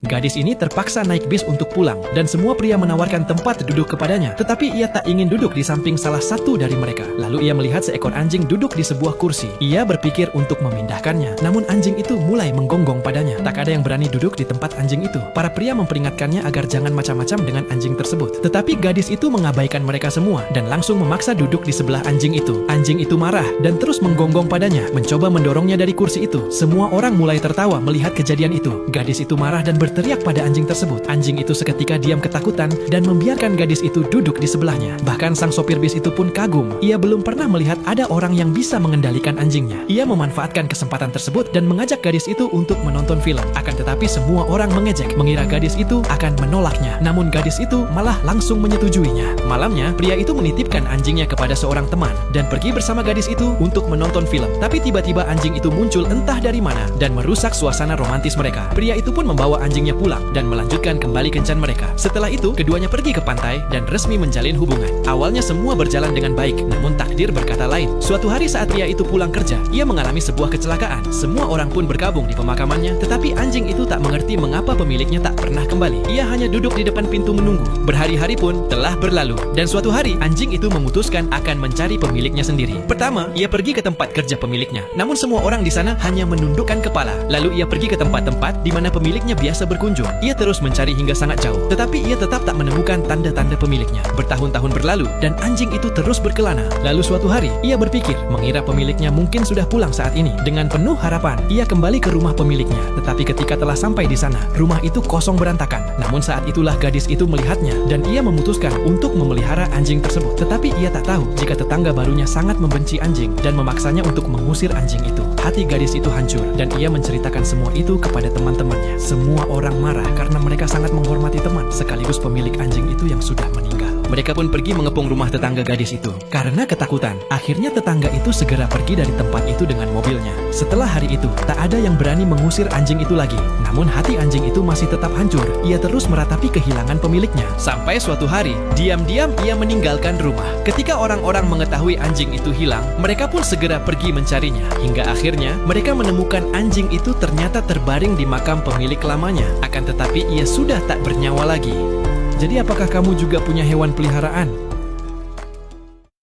Gadis ini terpaksa naik bis untuk pulang, dan semua pria menawarkan tempat duduk kepadanya. Tetapi ia tak ingin duduk di samping salah satu dari mereka. Lalu ia melihat seekor anjing duduk di sebuah kursi. Ia berpikir untuk memindahkannya, namun anjing itu mulai menggonggong padanya. Tak ada yang berani duduk di tempat anjing itu. Para pria memperingatkannya agar jangan macam-macam dengan anjing tersebut. Tetapi gadis itu mengabaikan mereka semua, dan langsung memaksa duduk di sebelah anjing itu. Anjing itu marah, dan terus menggonggong padanya, mencoba mendorongnya dari kursi itu. Semua orang mulai tertawa melihat kejadian itu. Gadis itu marah dan berteriak pada anjing tersebut. Anjing itu seketika diam ketakutan dan membiarkan gadis itu duduk di sebelahnya. Bahkan sang sopir bis itu pun kagum. Ia belum pernah melihat ada orang yang bisa mengendalikan anjingnya. Ia memanfaatkan kesempatan tersebut dan mengajak gadis itu untuk menonton film. Akan tetapi semua orang mengejek, mengira gadis itu akan menolaknya. Namun gadis itu malah langsung menyetujuinya. Malamnya, pria itu menitipkan anjingnya kepada seorang teman dan pergi bersama gadis itu untuk menonton film. Tapi tiba-tiba anjing itu muncul entah dari mana dan merusak suasana romantis mereka. Pria itu pun membawa anjingnya pulang dan melanjutkan kembali kencan mereka. Setelah itu, keduanya pergi ke pantai dan resmi menjalin hubungan. Awalnya semua berjalan dengan baik, namun takdir berkata lain. Suatu hari saat pria itu pulang kerja, ia mengalami sebuah kecelakaan. Semua orang pun bergabung di pemakamannya, tetapi anjing itu tak mengerti mengapa pemiliknya tak pernah kembali. Ia hanya duduk di depan pintu menunggu. Berhari-hari pun telah berlalu, dan suatu hari anjing itu memutuskan akan mencari pemiliknya sendiri. Pertama, ia pergi ke tempat kerja pemiliknya. Namun semua orang di sana hanya menundukkan kepala. Lalu ia pergi ke tempat-tempat di mana pemiliknya biasa berkunjung. Ia terus mencari hingga sangat jauh, tetapi ia tetap tak menemukan tanda-tanda pemiliknya. Bertahun-tahun berlalu, dan anjing itu terus berkelana. Lalu suatu hari, ia berpikir, mengira pemiliknya mungkin sudah pulang saat ini. Dengan penuh harapan, ia kembali ke rumah pemiliknya. Tetapi ketika telah sampai di sana, rumah itu kosong berantakan. Namun saat itulah gadis itu melihatnya, dan ia memutuskan untuk memelihara anjing tersebut. Tetapi ia tak tahu jika tetangga barunya sangat membenci anjing dan memaksanya untuk mengusir anjing itu. Hati gadis itu hancur, dan ia menceritakan semua itu kepada teman-temannya. Semua orang marah karena mereka sangat menghormati teman sekaligus pemilik anjing itu yang sudah meninggal. Mereka pun pergi mengepung rumah tetangga gadis itu. Karena ketakutan, akhirnya tetangga itu segera pergi dari tempat itu dengan mobilnya. Setelah hari itu, tak ada yang berani mengusir anjing itu lagi. Namun hati anjing itu masih tetap hancur. Ia terus meratapi kehilangan pemiliknya. Sampai suatu hari, diam-diam ia meninggalkan rumah. Ketika orang-orang mengetahui anjing itu hilang, mereka pun segera pergi mencarinya. Hingga akhirnya, mereka menemukan anjing itu ternyata terbaring di makam pemilik lamanya. Akan tetapi ia sudah tak bernyawa lagi. Jadi apakah kamu juga punya hewan peliharaan?